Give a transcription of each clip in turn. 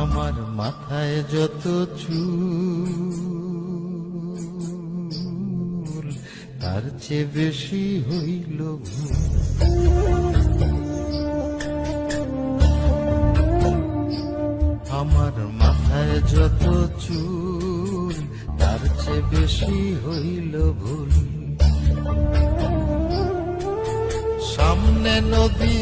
আমার মাথায় যত চুল তার চেয়ে বেশি হইল ভুল। আমার মাথায় যত চুল তার চেয়ে বেশি হইল ভুল। সামনে নদী,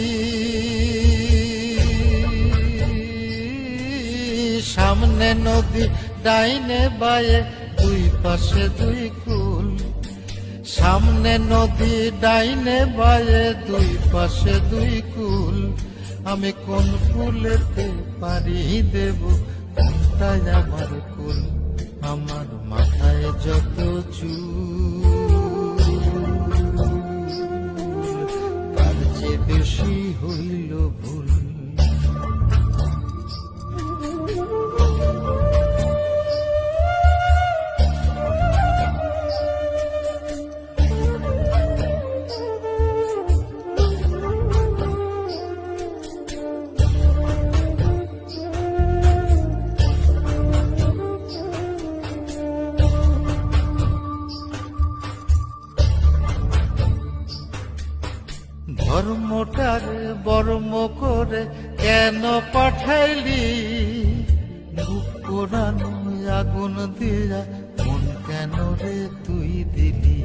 সামনে নদী, ডাইনে বায়ে দুই পাশে দুই কুল। সামনে নদী, ডাইনে বায়ে দুই পাশে দুই কুল। আমি কোন কুলেতে পারি দেব, কোনটাই আমার কুল। আমার মাথায় যত চুল তার চেয়ে বেশি হইল ভুল। ধর্মটারে বর্ম করে কেন পাঠাইলি, বুক পোড়ানো আগুন দিয়া মন কেন রে তুই দিলি।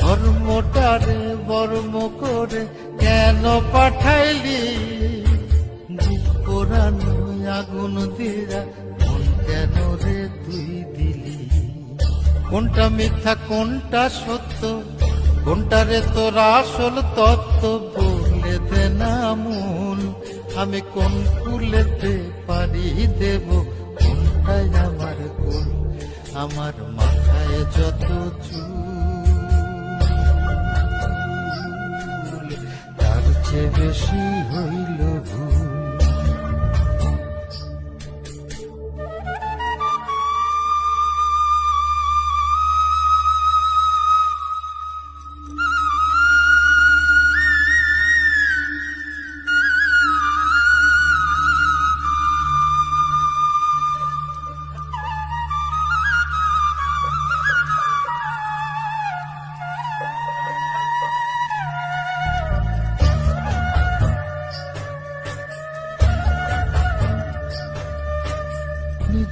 ধর্মটারে বর্ম করে কেন পাঠাইলি, বুক পোড়ানো আগুন দিয়া মন কেন রে তুই দিলি। কোনটা মিথ্যা কোনটা সত্য, কোনটারে তোর আসল তত্ত্ব বলে দে না মূল। আমি কোন কুলেতে পারি দেব, কোনটাই আমার কুল। আমার মাথায় যত চুল তার চেয়ে বেশি হইল ভুল।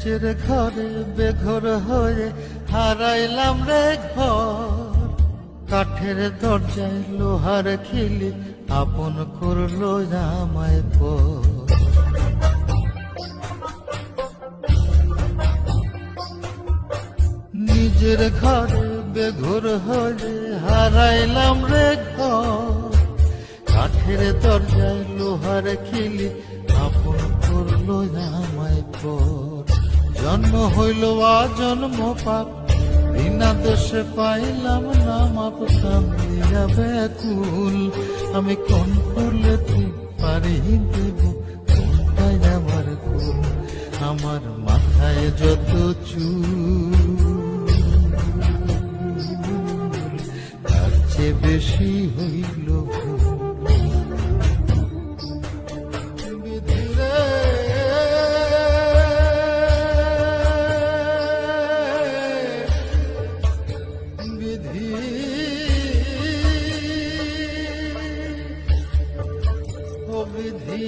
নিজের ঘরে বেঘর হয়ে হারাইলাম রে ঘর। কাঠের দরজায় লোহার খিলি আপন করলো আমায় পর। নিজের ঘরে বেঘর হয়ে হারাইলাম রে ঘর। কাঠের দরজায় লোহার খিলি আপন করলো আমায় পর। জন্ম হইল আজন্ম পাপ, বিনা দোষে পাইলাম না মাপ। কান্দিয়া ব্যাকুল, আমি কোন কুলেতে পারি দেব, কোনটাই আমার কুল। আমার মাথায় যত চুল তার চেয়ে বেশি হইল ভুল। বিধি